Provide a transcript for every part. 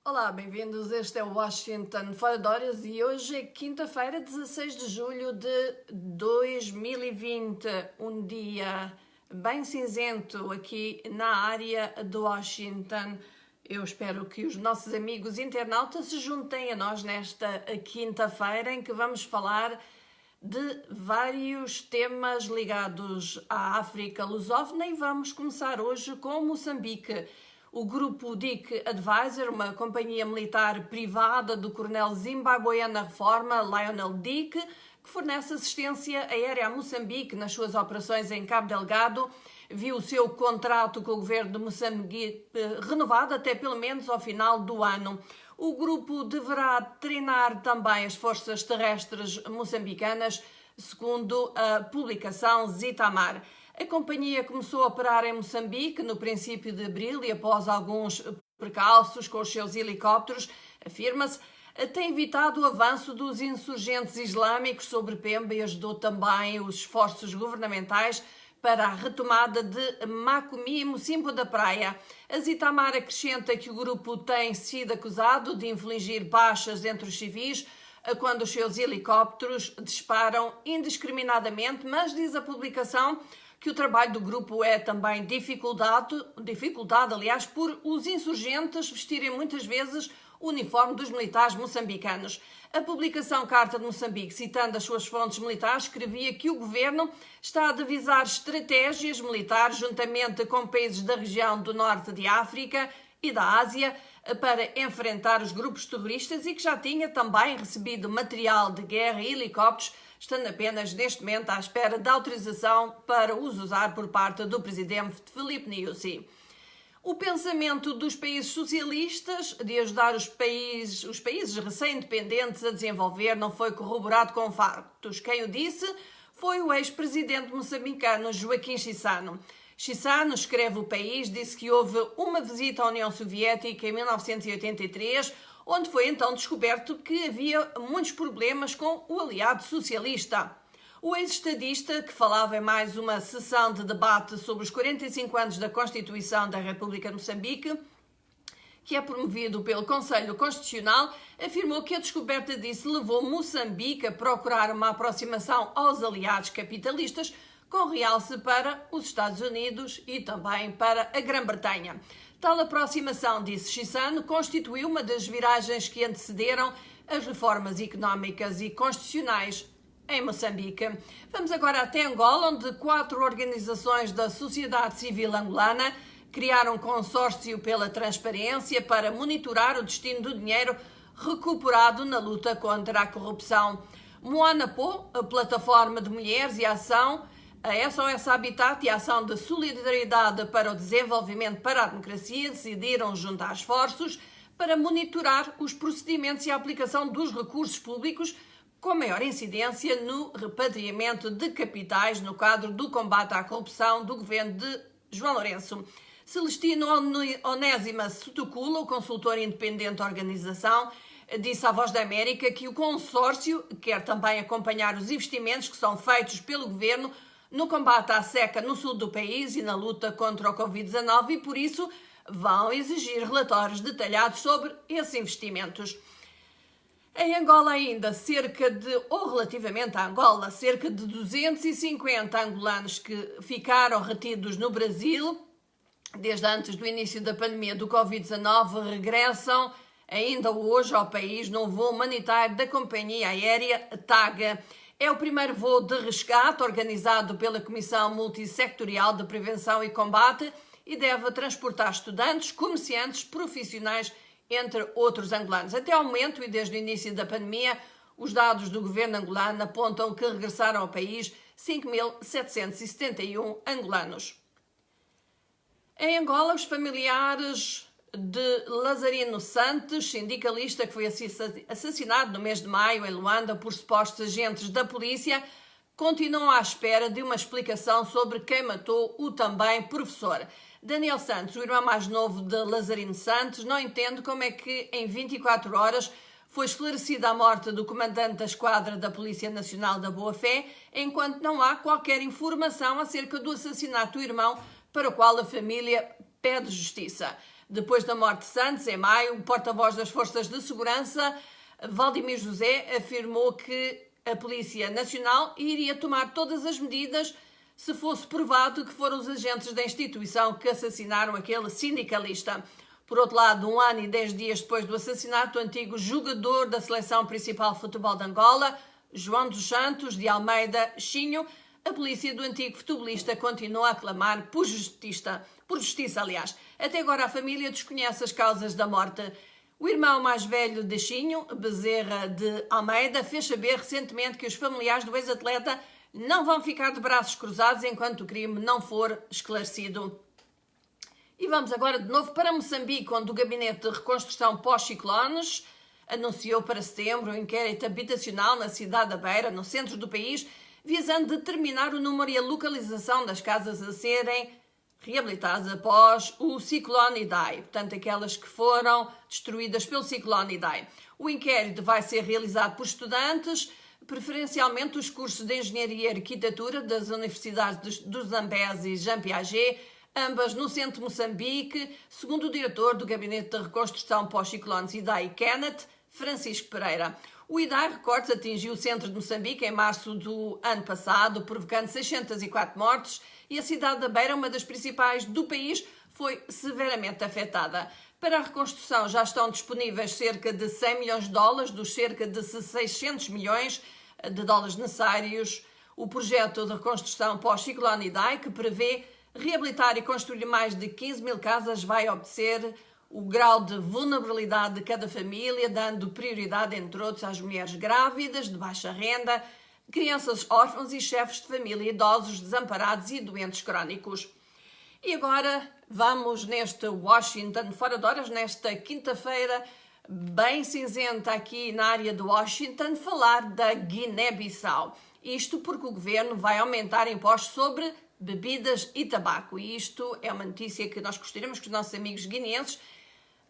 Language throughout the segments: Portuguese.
Olá, bem-vindos. Este é o Washington Fora de Horas e hoje é quinta-feira, 16 de julho de 2020, um dia bem cinzento aqui na área de Washington. Eu espero que os nossos amigos internautas se juntem a nós nesta quinta-feira em que vamos falar de vários temas ligados à África lusófona e vamos começar hoje com Moçambique. O grupo Dick Advisor, uma companhia militar privada do coronel zimbabueano na reforma, Lionel Dick, que fornece assistência aérea a Moçambique nas suas operações em Cabo Delgado, viu o seu contrato com o governo de Moçambique renovado até pelo menos ao final do ano. O grupo deverá treinar também as forças terrestres moçambicanas, segundo a publicação Zitamar. A companhia começou a operar em Moçambique no princípio de abril e após alguns percalços com os seus helicópteros, afirma-se, tem evitado o avanço dos insurgentes islâmicos sobre Pemba e ajudou também os esforços governamentais para a retomada de Macomia e Mocimbo da Praia. A Zitamar acrescenta que o grupo tem sido acusado de infligir baixas entre os civis quando os seus helicópteros disparam indiscriminadamente, mas diz a publicação que o trabalho do grupo é também dificultado, aliás, por os insurgentes vestirem muitas vezes o uniforme dos militares moçambicanos. A publicação Carta de Moçambique, citando as suas fontes militares, escrevia que o governo está a devisar estratégias militares juntamente com países da região do norte de África e da Ásia para enfrentar os grupos terroristas e que já tinha também recebido material de guerra e helicópteros, estando apenas neste momento à espera da autorização para os usar por parte do presidente Filipe Nyusi. O pensamento dos países socialistas de ajudar os países recém-independentes a desenvolver não foi corroborado com factos. Quem o disse foi o ex-presidente moçambicano Joaquim Chissano. Chissano, escreve o país, disse que houve uma visita à União Soviética em 1983, onde foi então descoberto que havia muitos problemas com o aliado socialista. O ex-estadista, que falava em mais uma sessão de debate sobre os 45 anos da Constituição da República de Moçambique, que é promovido pelo Conselho Constitucional, afirmou que a descoberta disso levou Moçambique a procurar uma aproximação aos aliados capitalistas, com realce para os Estados Unidos e também para a Grã-Bretanha. Tal aproximação, disse Chissano, constituiu uma das viragens que antecederam as reformas económicas e constitucionais em Moçambique. Vamos agora até Angola, onde 4 organizações da sociedade civil angolana criaram um consórcio pela transparência para monitorar o destino do dinheiro recuperado na luta contra a corrupção. Moanapô, a plataforma de mulheres e ação, a SOS Habitat e a Ação de Solidariedade para o Desenvolvimento para a Democracia decidiram juntar esforços para monitorar os procedimentos e a aplicação dos recursos públicos com maior incidência no repatriamento de capitais no quadro do combate à corrupção do governo de João Lourenço. Celestino Onésima Sutucula, o consultor independente da organização, disse à Voz da América que o consórcio quer também acompanhar os investimentos que são feitos pelo governo no combate à seca no sul do país e na luta contra o Covid-19 e, por isso, vão exigir relatórios detalhados sobre esses investimentos. Em Angola ainda, relativamente a Angola, cerca de 250 angolanos que ficaram retidos no Brasil desde antes do início da pandemia do Covid-19 regressam ainda hoje ao país num voo humanitário da companhia aérea TAG. É o primeiro voo de resgate organizado pela Comissão Multissectorial de Prevenção e Combate e deve transportar estudantes, comerciantes, profissionais, entre outros angolanos. Até ao momento e desde o início da pandemia, os dados do governo angolano apontam que regressaram ao país 5.771 angolanos. Em Angola, os familiares de Lazarino Santos, sindicalista que foi assassinado no mês de maio em Luanda por supostos agentes da polícia, continuam à espera de uma explicação sobre quem matou o também professor. Daniel Santos, o irmão mais novo de Lazarino Santos, não entende como é que em 24 horas foi esclarecida a morte do comandante da esquadra da Polícia Nacional da Boa-Fé, enquanto não há qualquer informação acerca do assassinato do irmão, para o qual a família pede justiça. Depois da morte de Santos, em maio, o porta-voz das Forças de Segurança, Valdemir José, afirmou que a Polícia Nacional iria tomar todas as medidas se fosse provado que foram os agentes da instituição que assassinaram aquele sindicalista. Por outro lado, 1 ano e 10 dias depois do assassinato, o antigo jogador da seleção principal de futebol de Angola, João dos Santos de Almeida Chinho, a polícia do antigo futebolista continua a clamar por justiça. Até agora a família desconhece as causas da morte. O irmão mais velho de Chinho, Bezerra de Almeida, fez saber recentemente que os familiares do ex-atleta não vão ficar de braços cruzados enquanto o crime não for esclarecido. E vamos agora de novo para Moçambique, onde o Gabinete de Reconstrução pós-ciclones anunciou para setembro um inquérito habitacional na cidade da Beira, no centro do país, visando determinar o número e a localização das casas a serem reabilitadas após o ciclone Idai, portanto aquelas que foram destruídas pelo ciclone Idai. O inquérito vai ser realizado por estudantes, preferencialmente os cursos de Engenharia e Arquitetura das Universidades do Zambeze e Jean Piaget, ambas no centro de Moçambique, segundo o diretor do Gabinete de Reconstrução pós-ciclones Idai Kenneth, Francisco Pereira. O Idai, recordes, atingiu o centro de Moçambique em março do ano passado, provocando 604 mortes, e a cidade da Beira, uma das principais do país, foi severamente afetada. Para a reconstrução já estão disponíveis cerca de 100 milhões de dólares dos cerca de 600 milhões de dólares necessários. O projeto de reconstrução pós-ciclone Idai, que prevê reabilitar e construir mais de 15 mil casas, vai obedecer o grau de vulnerabilidade de cada família, dando prioridade, entre outros, às mulheres grávidas, de baixa renda, crianças órfãos e chefes de família, idosos, desamparados e doentes crónicos. E agora vamos neste Washington, fora de horas, nesta quinta-feira, bem cinzenta aqui na área de Washington, falar da Guiné-Bissau. Isto porque o governo vai aumentar impostos sobre bebidas e tabaco. E isto é uma notícia que nós gostaríamos que os nossos amigos guineenses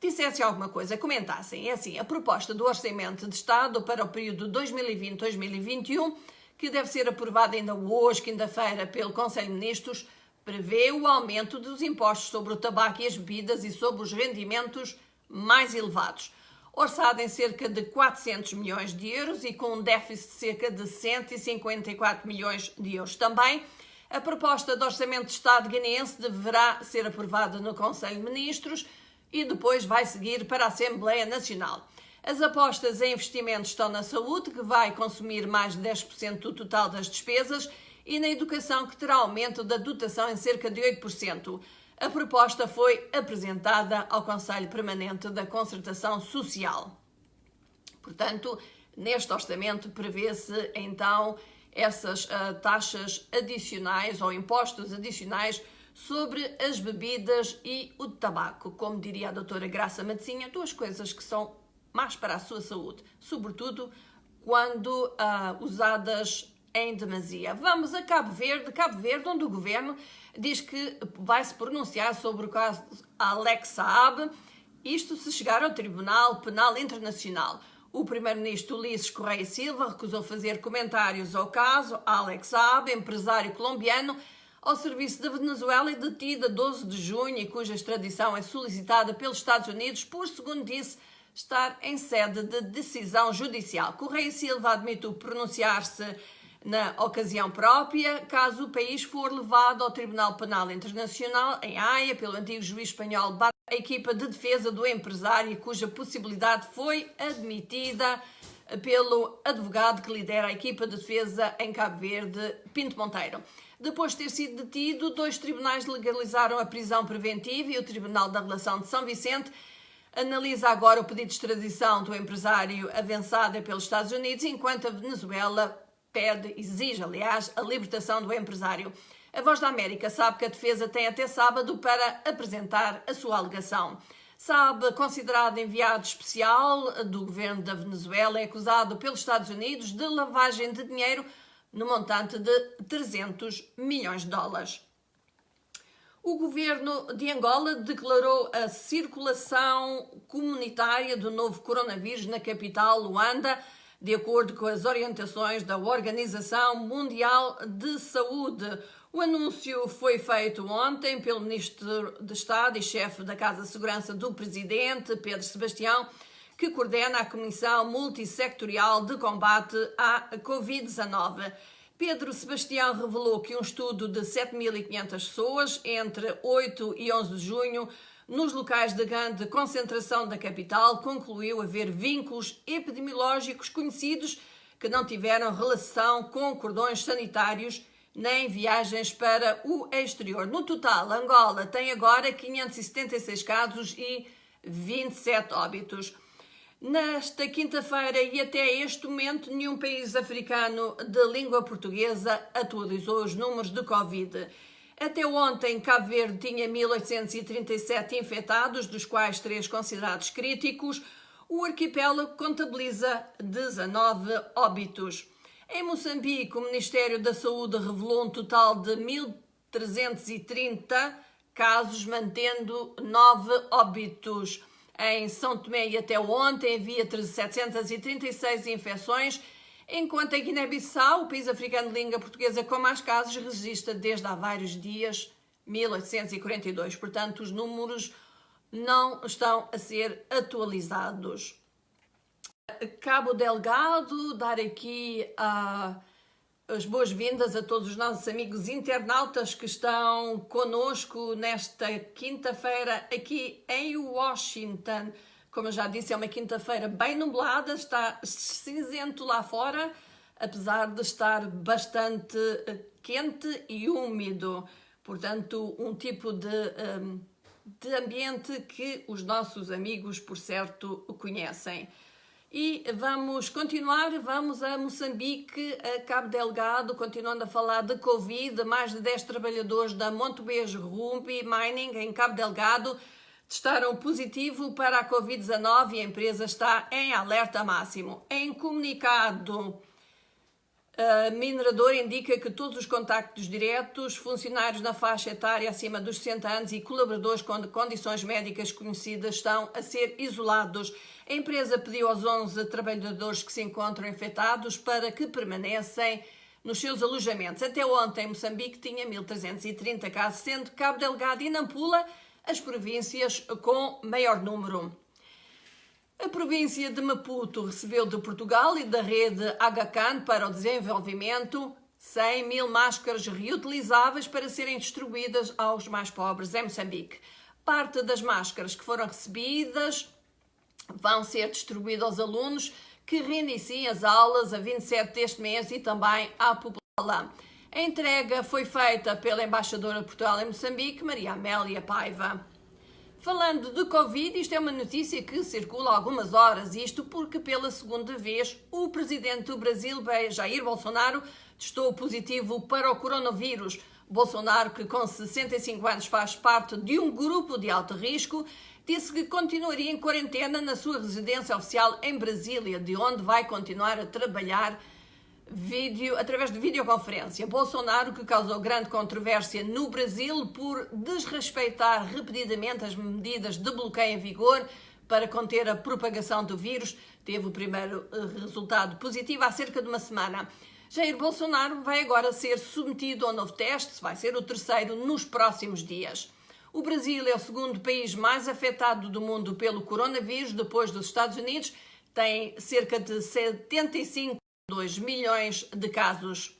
dissessem alguma coisa, comentassem. É assim, a proposta do Orçamento de Estado para o período 2020-2021, que deve ser aprovada ainda hoje, quinta-feira, pelo Conselho de Ministros, prevê o aumento dos impostos sobre o tabaco e as bebidas e sobre os rendimentos mais elevados. Orçado em cerca de 400 milhões de euros e com um déficit de cerca de 154 milhões de euros também, a proposta de Orçamento de Estado guineense deverá ser aprovada no Conselho de Ministros e depois vai seguir para a Assembleia Nacional. As apostas em investimentos estão na saúde, que vai consumir mais de 10% do total das despesas, e na educação, que terá aumento da dotação em cerca de 8%. A proposta foi apresentada ao Conselho Permanente da Concertação Social. Portanto, neste orçamento prevê-se então essas taxas adicionais ou impostos adicionais sobre as bebidas e o tabaco. Como diria a doutora Graça Matezinha, duas coisas que são más para a sua saúde, sobretudo quando usadas em demasia. Vamos a Cabo Verde, onde o governo diz que vai se pronunciar sobre o caso Alex Saab, isto se chegar ao Tribunal Penal Internacional. O primeiro-ministro Ulisses Correia Silva recusou fazer comentários ao caso Alex Saab, empresário colombiano, ao serviço da Venezuela e detido a 12 de junho e cuja extradição é solicitada pelos Estados Unidos por, segundo disse, estar em sede de decisão judicial. Correia Silva admitiu pronunciar-se na ocasião própria, caso o país for levado ao Tribunal Penal Internacional, em Haia, pelo antigo juiz espanhol. A equipa de defesa do empresário, cuja possibilidade foi admitida pelo advogado que lidera a equipa de defesa em Cabo Verde, Pinto Monteiro. Depois de ter sido detido, 2 tribunais legalizaram a prisão preventiva e o Tribunal da Relação de São Vicente analisa agora o pedido de extradição do empresário avançado pelos Estados Unidos, enquanto a Venezuela exige, aliás, a libertação do empresário. A Voz da América sabe que a defesa tem até sábado para apresentar a sua alegação. Saab, considerado enviado especial do governo da Venezuela, é acusado pelos Estados Unidos de lavagem de dinheiro no montante de 300 milhões de dólares. O governo de Angola declarou a circulação comunitária do novo coronavírus na capital, Luanda, de acordo com as orientações da Organização Mundial de Saúde. O anúncio foi feito ontem pelo Ministro de Estado e chefe da Casa de Segurança do Presidente, Pedro Sebastião, que coordena a Comissão Multissectorial de Combate à Covid-19. Pedro Sebastião revelou que um estudo de 7.500 pessoas entre 8 e 11 de junho nos locais de grande concentração da capital concluiu haver vínculos epidemiológicos conhecidos que não tiveram relação com cordões sanitários nem viagens para o exterior. No total, Angola tem agora 576 casos e 27 óbitos. Nesta quinta-feira e até este momento, nenhum país africano de língua portuguesa atualizou os números de Covid. Até ontem, Cabo Verde tinha 1.837 infectados, dos quais 3 considerados críticos. O arquipélago contabiliza 19 óbitos. Em Moçambique, o Ministério da Saúde revelou um total de 1.330 casos, mantendo 9 óbitos. Em São Tomé e até ontem havia 736 infecções, enquanto em Guiné-Bissau, o país africano de língua portuguesa com mais casos, registra desde há vários dias 1.842. Portanto, os números não estão a ser atualizados. Cabo Delgado, dar aqui as boas-vindas a todos os nossos amigos internautas que estão conosco nesta quinta-feira aqui em Washington. Como eu já disse, é uma quinta-feira bem nublada, está cinzento lá fora, apesar de estar bastante quente e úmido. Portanto, um tipo de ambiente que os nossos amigos, por certo, conhecem. E vamos continuar, vamos a Moçambique, a Cabo Delgado, continuando a falar de Covid. Mais de 10 trabalhadores da Montebejo Ruby Mining, em Cabo Delgado, testaram positivo para a Covid-19 e a empresa está em alerta máximo. Em comunicado, a mineradora indica que todos os contactos diretos, funcionários na faixa etária acima dos 60 anos e colaboradores com condições médicas conhecidas estão a ser isolados. A empresa pediu aos 11 trabalhadores que se encontram infectados para que permanecem nos seus alojamentos. Até ontem, Moçambique tinha 1.330 casos, sendo Cabo Delgado e Nampula as províncias com maior número. A província de Maputo recebeu de Portugal e da rede Aga-Khan para o desenvolvimento 100.000 máscaras reutilizáveis para serem distribuídas aos mais pobres em Moçambique. Parte das máscaras que foram recebidas vão ser distribuídas aos alunos que reiniciem as aulas a 27 deste mês e também à população. A entrega foi feita pela embaixadora de Portugal em Moçambique, Maria Amélia Paiva. Falando de Covid, isto é uma notícia que circula há algumas horas, isto porque pela segunda vez o presidente do Brasil, Jair Bolsonaro, testou positivo para o coronavírus. Bolsonaro, que com 65 anos faz parte de um grupo de alto risco, disse que continuaria em quarentena na sua residência oficial em Brasília, de onde vai continuar a trabalhar através de videoconferência. Bolsonaro, que causou grande controvérsia no Brasil por desrespeitar repetidamente as medidas de bloqueio em vigor para conter a propagação do vírus, teve o primeiro resultado positivo há cerca de uma semana. Jair Bolsonaro vai agora ser submetido a um novo teste, vai ser o terceiro nos próximos dias. O Brasil é o segundo país mais afetado do mundo pelo coronavírus, depois dos Estados Unidos, tem cerca de 75,2 milhões de casos.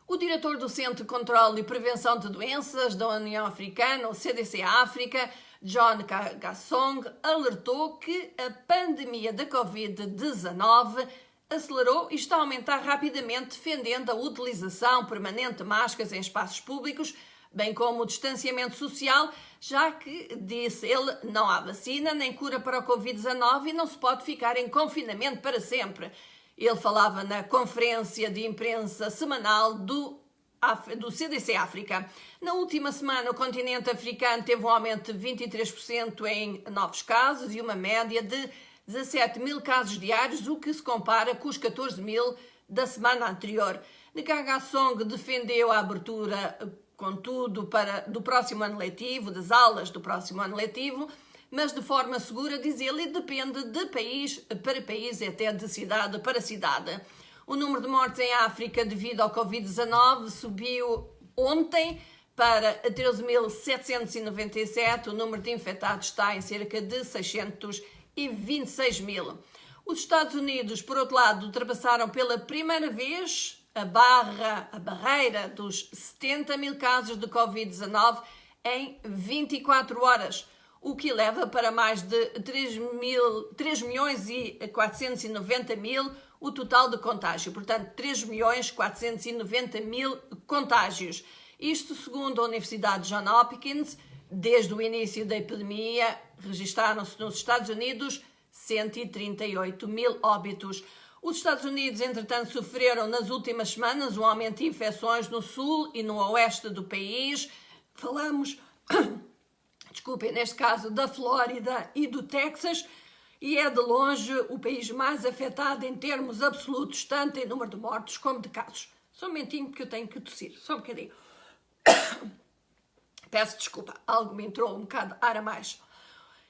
O diretor do Centro de Controlo e Prevenção de Doenças da União Africana, o CDC África, John Kagasong, alertou que a pandemia da Covid-19 acelerou e está a aumentar rapidamente, defendendo a utilização permanente de máscaras em espaços públicos, bem como o distanciamento social, já que, disse ele, não há vacina nem cura para o Covid-19 e não se pode ficar em confinamento para sempre. Ele falava na conferência de imprensa semanal do CDC África. Na última semana, o continente africano teve um aumento de 23% em novos casos e uma média de 17.000 casos diários, o que se compara com os 14.000 da semana anterior. Nkagasong defendeu a abertura, contudo, do próximo ano letivo, das aulas do próximo ano letivo, mas de forma segura, diz ele, e depende de país para país e até de cidade para cidade. O número de mortes em África devido ao Covid-19 subiu ontem para 13.797. O número de infectados está em cerca de 626 mil. Os Estados Unidos, por outro lado, ultrapassaram pela primeira vez a barreira dos 70 mil casos de Covid-19 em 24 horas, o que leva para mais de 3.490.000 o total de contágio. Portanto, 3.490.000 contágios. Isto segundo a Universidade Johns Hopkins. Desde o início da epidemia, registaram-se nos Estados Unidos 138 mil óbitos. Os Estados Unidos, entretanto, sofreram nas últimas semanas um aumento de infecções no sul e no oeste do país. Falamos, desculpem, neste caso da Flórida e do Texas, e é de longe o país mais afetado em termos absolutos, tanto em número de mortos como de casos. Só um momentinho porque eu tenho que tossir, só um bocadinho. Peço desculpa, algo me entrou um bocado de ar a mais.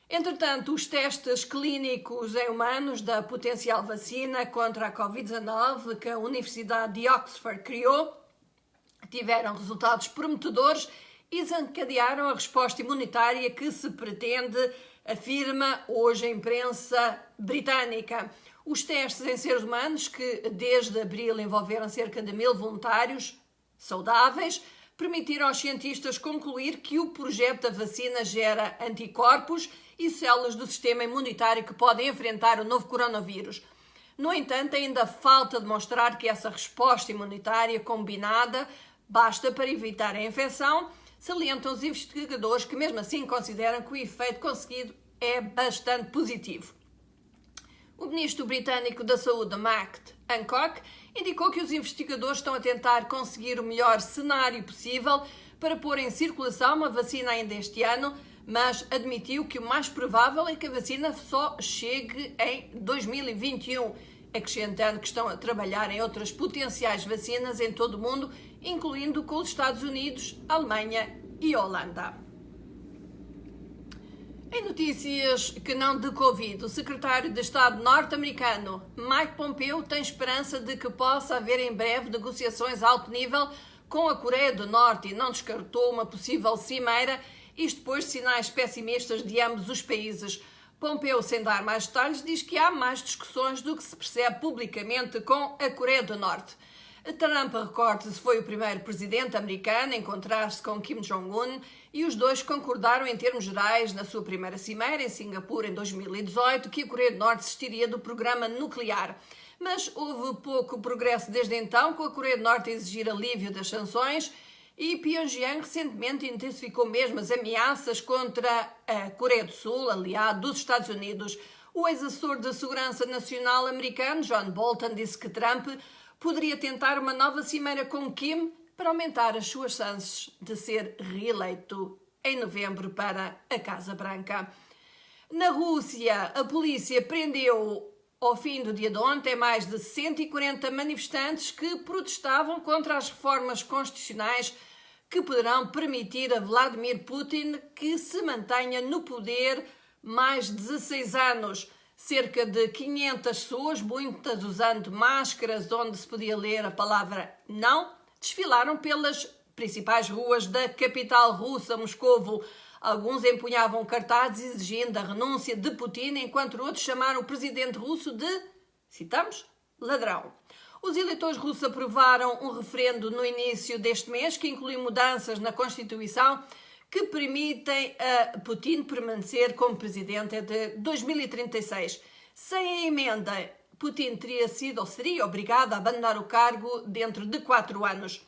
Entretanto, os testes clínicos em humanos da potencial vacina contra a Covid-19 que a Universidade de Oxford criou tiveram resultados prometedores e desencadearam a resposta imunitária que se pretende, afirma hoje a imprensa britânica. Os testes em seres humanos, que desde abril envolveram cerca de 1.000 voluntários saudáveis, permitiram aos cientistas concluir que o projeto da vacina gera anticorpos e células do sistema imunitário que podem enfrentar o novo coronavírus. No entanto, ainda falta demonstrar que essa resposta imunitária combinada basta para evitar a infecção, salientam os investigadores que mesmo assim consideram que o efeito conseguido é bastante positivo. O ministro britânico da Saúde, Matt Hancock, indicou que os investigadores estão a tentar conseguir o melhor cenário possível para pôr em circulação uma vacina ainda este ano, mas admitiu que o mais provável é que a vacina só chegue em 2021, acrescentando que estão a trabalhar em outras potenciais vacinas em todo o mundo, incluindo com os Estados Unidos, Alemanha e Holanda. Em notícias que não de Covid, o secretário de Estado norte-americano Mike Pompeo tem esperança de que possa haver em breve negociações a alto nível com a Coreia do Norte e não descartou uma possível cimeira, isto depois de sinais pessimistas de ambos os países. Pompeo, sem dar mais detalhes, diz que há mais discussões do que se percebe publicamente com a Coreia do Norte. Trump, recorde-se, foi o primeiro presidente americano a encontrar-se com Kim Jong-un e os dois concordaram em termos gerais na sua primeira cimeira em Singapura em 2018 que a Coreia do Norte desistiria do programa nuclear. Mas houve pouco progresso desde então, com a Coreia do Norte a exigir alívio das sanções e Pyongyang recentemente intensificou mesmo as ameaças contra a Coreia do Sul, aliado dos Estados Unidos. O ex-assessor de Segurança Nacional americano, John Bolton, disse que Trump poderia tentar uma nova cimeira com Kim para aumentar as suas chances de ser reeleito em novembro para a Casa Branca. Na Rússia, a polícia prendeu ao fim do dia de ontem mais de 140 manifestantes que protestavam contra as reformas constitucionais que poderão permitir a Vladimir Putin que se mantenha no poder mais de 16 anos. Cerca de 500 pessoas, muitas usando máscaras onde se podia ler a palavra não, desfilaram pelas principais ruas da capital russa, Moscovo. Alguns empunhavam cartazes exigindo a renúncia de Putin, enquanto outros chamaram o presidente russo de, citamos, ladrão. Os eleitores russos aprovaram um referendo no início deste mês que inclui mudanças na Constituição que permitem a Putin permanecer como presidente até 2036. Sem a emenda, Putin teria sido ou seria obrigado a abandonar o cargo dentro de 4 anos.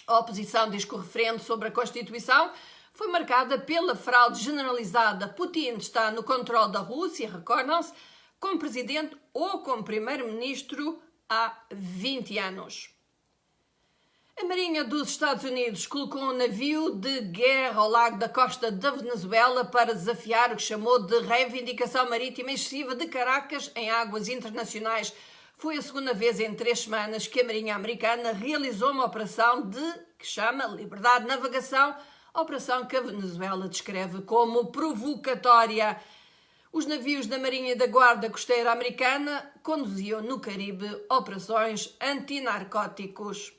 A oposição diz que o referendo sobre a Constituição foi marcada pela fraude generalizada. Putin está no controle da Rússia, recordam-se, como presidente ou como primeiro-ministro há 20 anos. A Marinha dos Estados Unidos colocou um navio de guerra ao largo da costa da Venezuela para desafiar o que chamou de reivindicação marítima excessiva de Caracas em águas internacionais. Foi a segunda vez em 3 semanas que a Marinha americana realizou uma operação que chama Liberdade de Navegação, operação que a Venezuela descreve como provocatória. Os navios da Marinha e da Guarda Costeira Americana conduziam no Caribe operações antinarcóticos.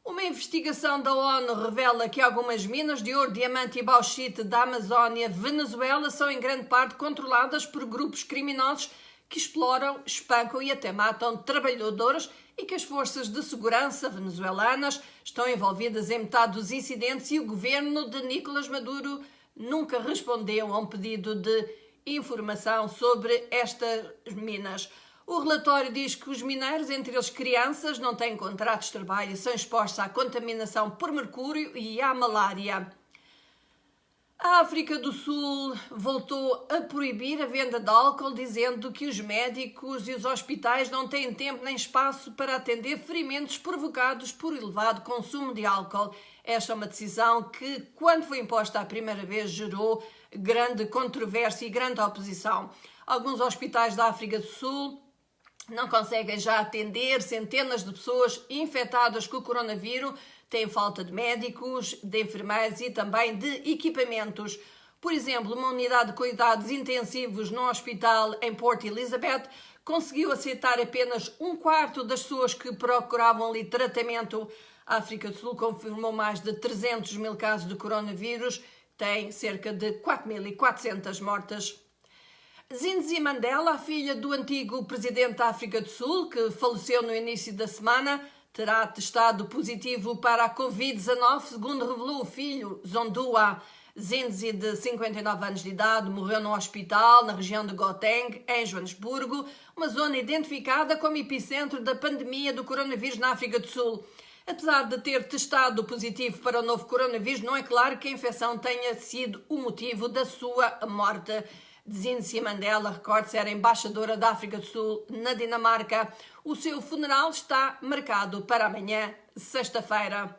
Uma investigação da ONU revela que algumas minas de ouro, diamante e bauxite da Amazónia, Venezuela, são em grande parte controladas por grupos criminosos que exploram, espancam e até matam trabalhadores e que as forças de segurança venezuelanas estão envolvidas em metade dos incidentes e o governo de Nicolás Maduro nunca respondeu a um pedido de informação sobre estas minas. O relatório diz que os mineiros, entre eles crianças, não têm contratos de trabalho e são expostos à contaminação por mercúrio e à malária. A África do Sul voltou a proibir a venda de álcool, dizendo que os médicos e os hospitais não têm tempo nem espaço para atender ferimentos provocados por elevado consumo de álcool. Esta é uma decisão que, quando foi imposta a primeira vez, gerou grande controvérsia e grande oposição. Alguns hospitais da África do Sul não conseguem já atender centenas de pessoas infectadas com o coronavírus, têm falta de médicos, de enfermeiros e também de equipamentos. Por exemplo, uma unidade de cuidados intensivos no hospital em Port Elizabeth conseguiu aceitar apenas um quarto das pessoas que procuravam ali tratamento. A África do Sul confirmou mais de 300 mil casos de coronavírus, tem cerca de 4.400 mortes. Zinzi Mandela, a filha do antigo presidente da África do Sul, que faleceu no início da semana, terá testado positivo para a Covid-19, segundo revelou o filho, Zondua. Zinzi, de 59 anos de idade, morreu num hospital na região de Gauteng, em Joanesburgo, uma zona identificada como epicentro da pandemia do coronavírus na África do Sul. Apesar de ter testado positivo para o novo coronavírus, não é claro que a infecção tenha sido o motivo da sua morte. Zinzi Mandela, recorde-se, era embaixadora da África do Sul na Dinamarca. O seu funeral está marcado para amanhã, sexta-feira.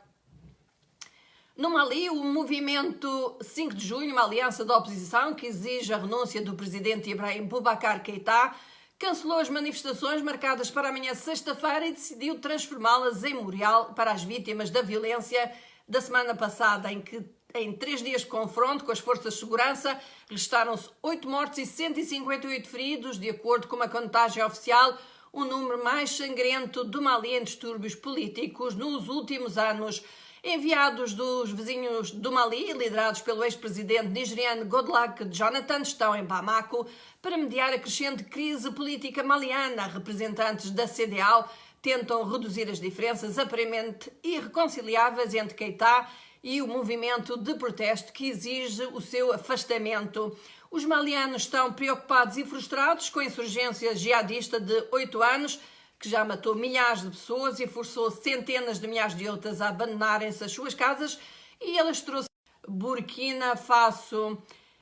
No Mali, o movimento 5 de junho, uma aliança da oposição que exige a renúncia do presidente Ibrahim Boubacar Keïta, cancelou as manifestações marcadas para amanhã, sexta-feira, e decidiu transformá-las em memorial para as vítimas da violência da semana passada, em que, em 3 dias de confronto com as forças de segurança, registaram-se 8 mortos e 158 feridos, de acordo com uma contagem oficial, o número mais sangrento do Mali em distúrbios políticos nos últimos anos. Enviados dos vizinhos do Mali, liderados pelo ex-presidente nigeriano Goodluck Jonathan, estão em Bamako para mediar a crescente crise política maliana. Representantes da CEDEAO tentam reduzir as diferenças aparentemente irreconciliáveis entre Keïta e o movimento de protesto que exige o seu afastamento. Os malianos estão preocupados e frustrados com a insurgência jihadista de 8 anos, que já matou milhares de pessoas e forçou centenas de milhares de outras a abandonarem-se as suas casas, e elas trouxeram Burkina Faso.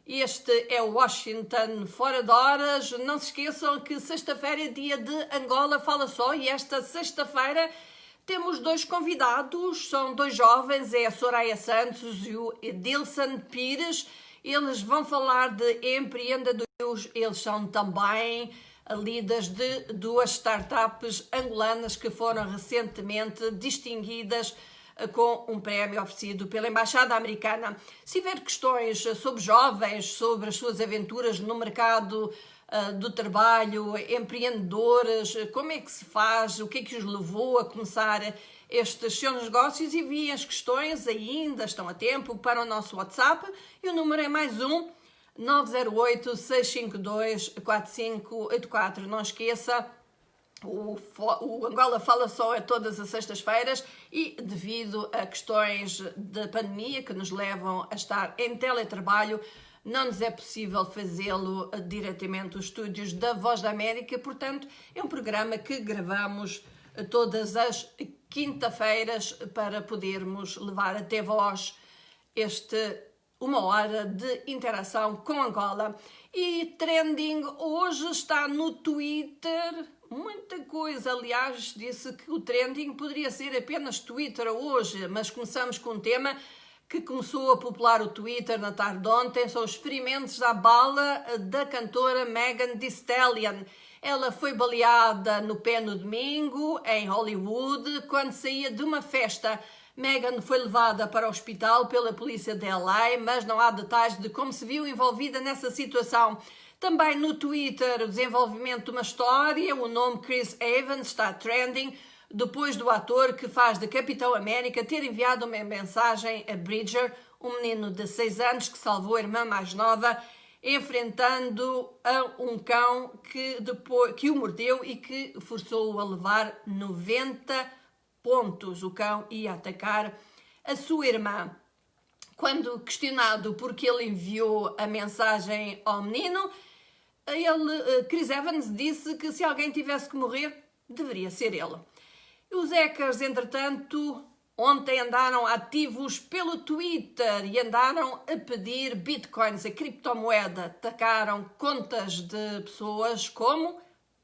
Este é o Washington Fora de Horas. Não se esqueçam que sexta-feira é dia de Angola Fala Só, e esta sexta-feira temos 2 convidados, são 2 jovens, é a Soraya Santos e o Edilson Pires. Eles vão falar de empreendedorismo, eles são também líderes de 2 startups angolanas que foram recentemente distinguidas com um prémio oferecido pela Embaixada Americana. Se tiver questões sobre jovens, sobre as suas aventuras no mercado do trabalho, empreendedores, como é que se faz, o que é que os levou a começar estes seus negócios, enviem as questões, ainda estão a tempo, para o nosso WhatsApp, e o número é +1 908 652 4584. Não esqueça, o Angola Fala Só é todas as sextas-feiras, e devido a questões de pandemia que nos levam a estar em teletrabalho, não nos é possível fazê-lo diretamente dos estúdios da Voz da América. Portanto, é um programa que gravamos todas as quinta-feiras para podermos levar até vós uma hora de interação com Angola. E trending hoje está no Twitter, muita coisa. Aliás, disse que o trending poderia ser apenas Twitter hoje, mas começamos com um tema que começou a popular o Twitter na tarde de ontem. São os ferimentos à bala da cantora Megan Thee Stallion. Ela foi baleada no pé no domingo, em Hollywood, quando saía de uma festa. Megan foi levada para o hospital pela polícia de LA, mas não há detalhes de como se viu envolvida nessa situação. Também no Twitter, o desenvolvimento de uma história, o nome Chris Evans está trending, depois do ator que faz de Capitão América ter enviado uma mensagem a Bridger, um menino de 6 anos que salvou a irmã mais nova, enfrentando um cão que o mordeu e que forçou-o a levar 90 pontos. O cão ia atacar a sua irmã. Quando questionado por que ele enviou a mensagem ao menino, Chris Evans disse que se alguém tivesse que morrer, deveria ser ele. Os hackers, entretanto, ontem andaram ativos pelo Twitter e andaram a pedir bitcoins, a criptomoeda. Atacaram contas de pessoas como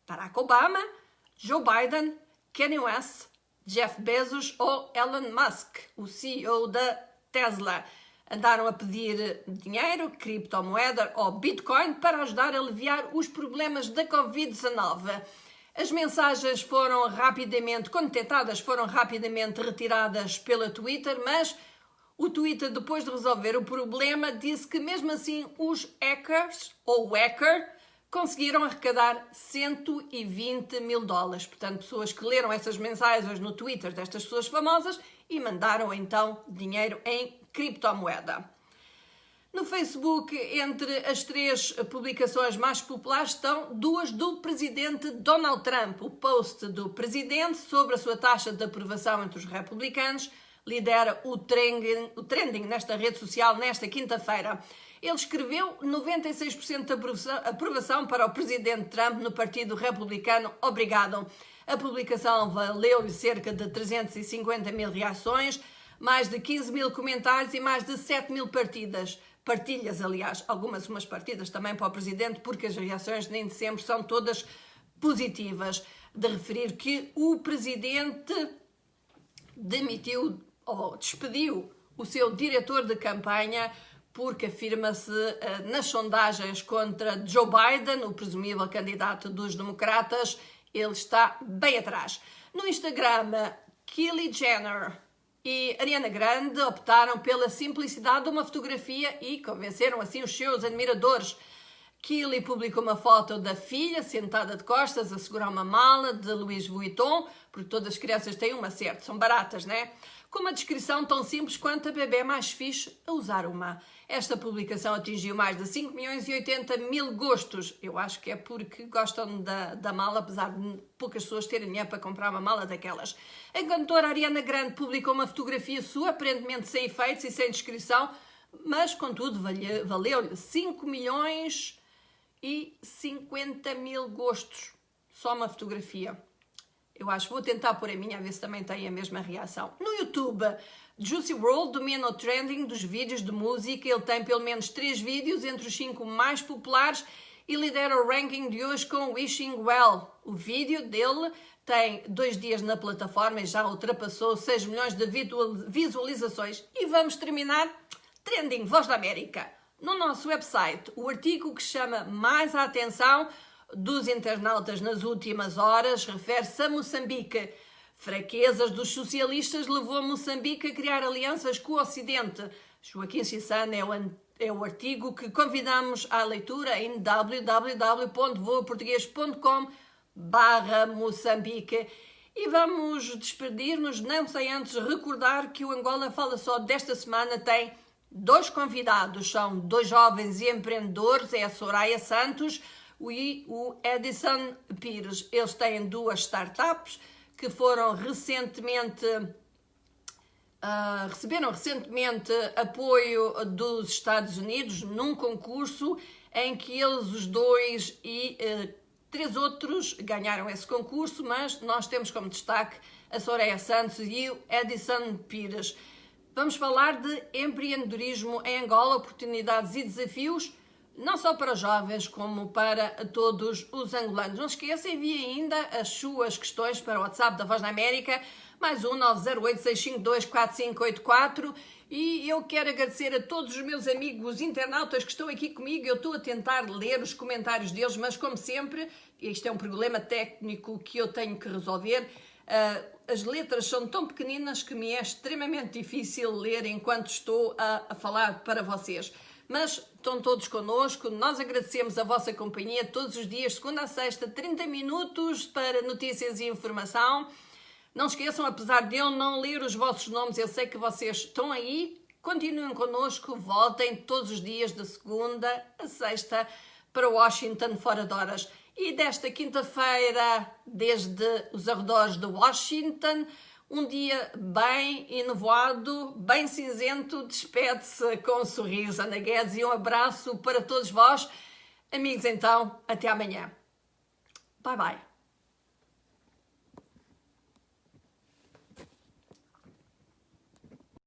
Barack Obama, Joe Biden, Kanye West, Jeff Bezos ou Elon Musk, o CEO da Tesla. Andaram a pedir dinheiro, criptomoeda ou bitcoin para ajudar a aliviar os problemas da Covid-19. As mensagens foram rapidamente, quando detectadas, foram rapidamente retiradas pela Twitter, mas o Twitter, depois de resolver o problema, disse que mesmo assim os hackers, ou hacker, conseguiram arrecadar 120 mil dólares. Portanto, pessoas que leram essas mensagens no Twitter destas pessoas famosas e mandaram então dinheiro em criptomoeda. No Facebook, entre as 3 publicações mais populares estão 2 do presidente Donald Trump. O post do presidente sobre a sua taxa de aprovação entre os republicanos lidera o trending nesta rede social nesta quinta-feira. Ele escreveu 96% de aprovação para o presidente Trump no Partido Republicano. Obrigado. A publicação valeu-lhe cerca de 350 mil reações, mais de 15 mil comentários e mais de 7 mil partilhas, aliás, umas partidas também para o presidente, porque as reações nem sempre são todas positivas. De referir que o presidente demitiu ou despediu o seu diretor de campanha porque afirma-se nas sondagens contra Joe Biden, o presumível candidato dos democratas, ele está bem atrás. No Instagram, Kylie Jenner e Ariana Grande optaram pela simplicidade de uma fotografia e convenceram assim os seus admiradores. Kylie publicou uma foto da filha sentada de costas a segurar uma mala de Louis Vuitton, porque todas as crianças têm uma, certo? São baratas, né? Com uma descrição tão simples quanto a bebê mais fixe a usar uma. Esta publicação atingiu mais de 5 milhões e 80 mil gostos. Eu acho que é porque gostam da mala, apesar de poucas pessoas terem dinheiro para comprar uma mala daquelas. A cantora Ariana Grande publicou uma fotografia sua, aparentemente sem efeitos e sem descrição, mas, contudo, valeu-lhe 5 milhões e 50 mil gostos. Só uma fotografia. Eu acho, vou tentar pôr a minha, a ver se também tem a mesma reação. No YouTube, Juicy WRLD domina o trending dos vídeos de música. Ele tem pelo menos 3 vídeos entre os 5 mais populares e lidera o ranking de hoje com Wishing Well. O vídeo dele tem 2 dias na plataforma e já ultrapassou 6 milhões de visualizações. E vamos terminar trending Voz da América. No nosso website, o artigo que chama mais a atenção dos internautas nas últimas horas refere-se a Moçambique. Fraquezas dos socialistas levou Moçambique a criar alianças com o Ocidente. Joaquim Chissano é o artigo que convidamos à leitura em www.voaportugues.com/Moçambique. E vamos despedir-nos, não sem antes recordar que o Angola Fala Só desta semana tem 2 convidados. São 2 jovens e empreendedores, é a Soraya Santos e o Edison Pires. Eles têm 2 startups que foram receberam recentemente apoio dos Estados Unidos num concurso em que eles, os 2 e 3 outros, ganharam esse concurso, mas nós temos como destaque a Soraya Santos e o Edison Pires. Vamos falar de empreendedorismo em Angola, oportunidades e desafios, não só para os jovens, como para todos os angolanos. Não se esqueçam, enviem ainda as suas questões para o WhatsApp da Voz da América, mais 908-652-4584. E eu quero agradecer a todos os meus amigos internautas que estão aqui comigo. Eu estou a tentar ler os comentários deles, mas como sempre, isto é um problema técnico que eu tenho que resolver. As letras são tão pequeninas que me é extremamente difícil ler enquanto estou a falar para vocês. mas estão todos connosco. Nós agradecemos a vossa companhia todos os dias, segunda a sexta, 30 minutos para notícias e informação. Não esqueçam, apesar de eu não ler os vossos nomes, eu sei que vocês estão aí. Continuem connosco, voltem todos os dias de segunda a sexta para Washington fora de horas. E desta quinta-feira, desde os arredores de Washington, um dia bem enevoado, bem cinzento, despede-se com um sorriso, Ana Guedes, e um abraço para todos vós. Amigos, então, até amanhã. Bye, bye.